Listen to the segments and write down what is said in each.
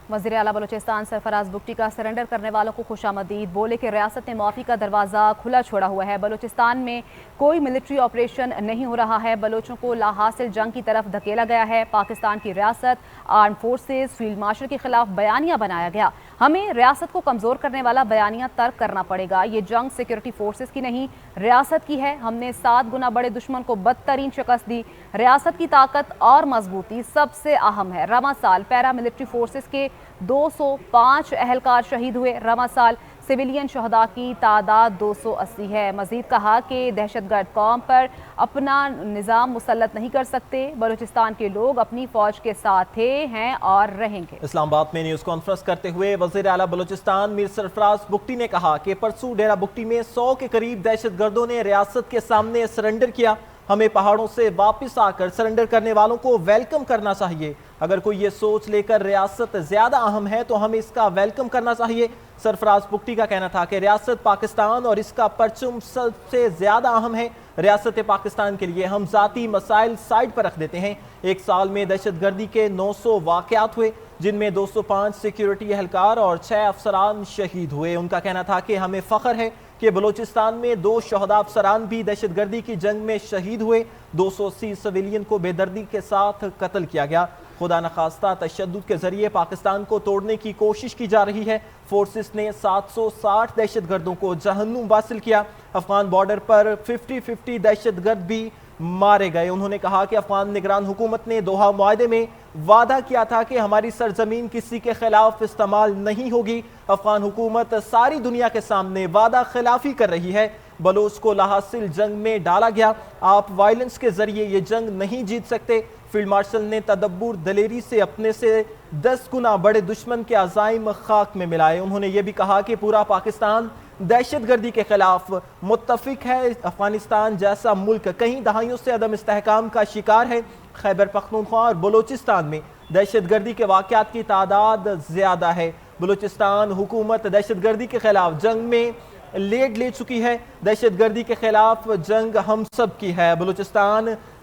وزیر اعلیٰ بلوچستان سرفراز بگٹی کا سرنڈر کرنے والوں کو خوشامدید، بولے کہ ریاست نے معافی کا دروازہ کھلا چھوڑا ہوا ہے۔ بلوچستان میں کوئی ملٹری آپریشن نہیں ہو رہا ہے، بلوچوں کو لاحاصل جنگ کی طرف دھکیلا گیا ہے۔ پاکستان کی ریاست، arm forces, field marshal K خلاف بیانیہ بنایا گیا۔ ہمیں ریاست کو کمزور کرنے والا بیانیہ ترک کرنا پڑے گا۔ یہ جنگ سیکیورٹی فورسز کی نہیں، ریاست کی ہے۔ ہم نے 7 گنا بڑے دشمن کو بدترین شکست دی۔ ریاست کی طاقت اور مضبوطی سب سے اہم ہے۔ رواں سال پیرا ملٹری فورسز کے 205 اہلکار شہید ہوئے۔ رواں سال سویلین شہداء کی تعداد 280 ہے۔ مزید کہا کہ دہشت گرد قوم پر اپنا نظام مسلط نہیں کر سکتے۔ بلوچستان کے لوگ اپنی فوج کے ساتھ تھے، ہیں اور رہیں گے۔ اسلام آباد میں نیوز کانفرنس کرتے ہوئے وزیر اعلیٰ بلوچستان میر سرفراز بگٹی نے کہا کہ پرسوں ڈیرہ بگٹی میں 100 کے قریب دہشت گردوں نے ریاست کے سامنے سرنڈر کیا۔ ہمیں پہاڑوں سے واپس آ کر سرنڈر کرنے والوں کو ویلکم کرنا چاہیے۔ اگر کوئی یہ سوچ لے کر ریاست زیادہ اہم ہے تو ہمیں اس کا ویلکم کرنا چاہیے۔ سرفراز بگٹی کا کہنا تھا کہ ریاست پاکستان اور اس کا پرچم سب سے زیادہ اہم ہے۔ ریاست پاکستان کے لیے ہم ذاتی مسائل سائڈ پر رکھ دیتے ہیں۔ ایک سال میں دہشت گردی کے 900 واقعات ہوئے، جن میں 205 سیکیورٹی اہلکار اور 6 افسران شہید ہوئے۔ ان کا کہنا تھا کہ ہمیں فخر ہے کہ بلوچستان میں 2 شہداء افسران بھی دہشت گردی کی جنگ میں شہید ہوئے۔ 280 سویلین کو بے دردی کے ساتھ قتل کیا گیا۔ خدا نخواستہ تشدد کے ذریعے پاکستان کو توڑنے کی کوشش کی جا رہی ہے۔ فورسز نے 760 دہشت گردوں کو جہنم واصل کیا۔ افغان بارڈر پر 50-50 دہشت گرد بھی مارے گئے۔ انہوں نے کہا کہ افغان نگران حکومت نے دوحہ معاہدے میں وعدہ کیا تھا کہ ہماری سرزمین کسی کے خلاف استعمال نہیں ہوگی۔ افغان حکومت ساری دنیا کے سامنے وعدہ خلافی کر رہی ہے۔ بلوچ کو لاحاصل جنگ میں ڈالا گیا۔ آپ وائلنس کے ذریعے یہ جنگ نہیں جیت سکتے۔ فیلڈ مارشل نے تدبر دلیری سے اپنے سے 10 گنا بڑے دشمن کے عزائم خاک میں ملائے۔ انہوں نے یہ بھی کہا کہ پورا پاکستان دہشت گردی کے خلاف متفق ہے۔ افغانستان جیسا ملک کئی دہائیوں سے عدم استحکام کا شکار ہے۔ خیبر پختونخوا اور بلوچستان میں دہشت گردی کے واقعات کی تعداد زیادہ ہے۔ بلوچستان حکومت دہشت گردی کے خلاف جنگ میں لیڈ لے چکی ہے۔ دہشت گردی کے خلاف جنگ ہم سب کی ہے۔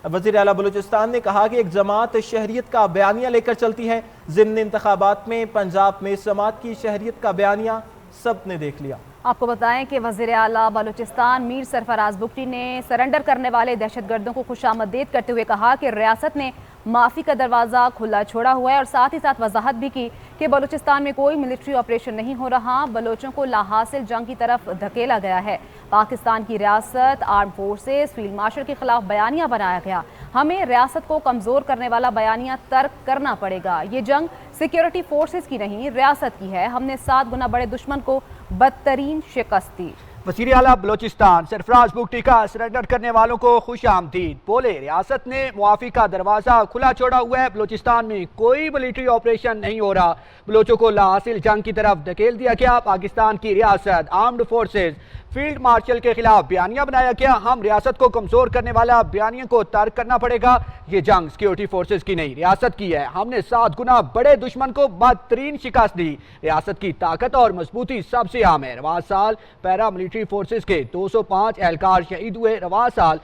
وزیر اعلیٰ بلوچستان نے کہا کہ ایک جماعت شہریت کا بیانیہ لے کر چلتی ہے۔ ضمن انتخابات میں پنجاب میں اس جماعت کی شہریت کا بیانیہ سب نے دیکھ لیا۔ آپ کو بتائیں کہ وزیر اعلیٰ بلوچستان میر سرفراز بگٹی نے سرنڈر کرنے والے دہشت گردوں کو خوشامدید کرتے ہوئے کہا کہ ریاست نے معافی کا دروازہ کھلا چھوڑا ہوا ہے، اور ساتھ ہی ساتھ وضاحت بھی کی کہ بلوچستان میں کوئی ملٹری آپریشن نہیں ہو رہا، بلوچوں کو لاحاصل جنگ کی طرف دھکیلا گیا ہے۔ پاکستان کی ریاست، arm forces, field marshal K خلاف بیانیہ بنایا گیا۔ ہمیں ریاست کو کمزور کرنے والا بیانیہ ترک کرنا پڑے گا۔ یہ جنگ سیکیورٹی فورسز کی نہیں، ریاست کی ہے۔ ہم نے 7 گنا بڑے دشمن کو بدترین شکست دی۔ وزیر اعلیٰ بلوچستان سرفراز بگٹی کا سرنڈر کرنے والوں کو خوش آمدید، بولے ریاست نے معافی کا دروازہ کھلا چھوڑا ہوا ہے۔ بلوچستان میں کوئی ملٹری آپریشن نہیں ہو رہا، بلوچوں کو لاحاصل جنگ کی طرف دھکیل دیا گیا۔ پاکستان کی ریاست، armed forces, field marshal K خلاف بیانیہ بنایا گیا۔ ہم ریاست کو کمزور کرنے والا بیانیہ کو ترک کرنا پڑے گا۔ یہ جنگ سیکیورٹی فورسز کی نہیں، ریاست کی ہے۔ ہم نے 7 گنا بڑے دشمن کو بدترین شکست دی۔ ریاست کی طاقت اور مضبوطی سب سے اہم ہے۔ رواں سال پیرا ملٹری فورسز کے 205 اہلکار شہید ہوئے۔ رواں سال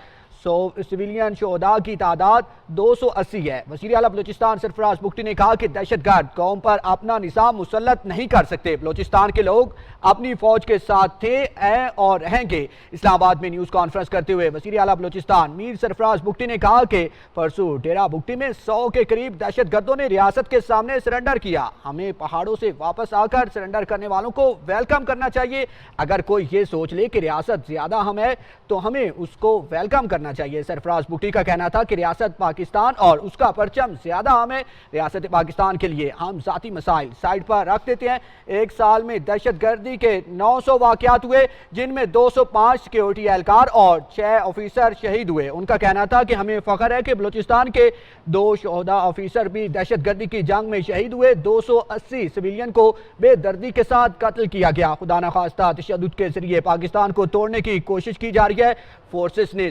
سویلین شہداء کی تعداد 280 ہے۔ وزیر اعلیٰ بلوچستان سرفراز بگٹی نے کہا کہ دہشت گرد قوم پر اپنا نظام مسلط نہیں کر سکتے۔ بلوچستان کے لوگ اپنی فوج کے ساتھ تھے، ہیں اور رہیں گے۔ اسلام آباد میں نیوز کانفرنس کرتے ہوئے وزیر اعلیٰ بلوچستان میر سرفراز بگٹی نے کہا کہ پرسوں ڈیرہ بگٹی میں 100 کے قریب دہشت گردوں نے ریاست کے سامنے سرنڈر کیا۔ ہمیں پہاڑوں سے واپس آ کر سرنڈر کرنے والوں کو ویلکم کرنا چاہیے۔ اگر کوئی یہ سوچ لے کہ ریاست زیادہ اہم ہے تو ہمیں اس کو ویلکم کرنا چاہیے۔ سرفراز بگٹی کا کہنا تھا کہ ریاست پاکستان اور اس کا پرچم زیادہ اہم ہے۔ ریاست پاکستان کے لیے ہم ذاتی مسائل سائڈ پر رکھ دیتے ہیں۔ ایک سال میں دہشت گردی کے 900 واقعات ہوئے، جن میں 205 سیکیورٹی اہلکار اور 6 آفیسر شہید ہوئے۔ ان کا کہنا تھا کہ ہمیں فخر ہے کہ بلوچستان کے 2 شہداء آفیسر بھی دہشت گردی کی جنگ میں شہید ہوئے۔ 280 سویلین کو بے دردی کے ساتھ قتل کیا گیا۔ خدا نخواستہ تشدد کے ذریعے پاکستان کو توڑنے کی کوشش کی جا رہی ہے۔ فورسز نے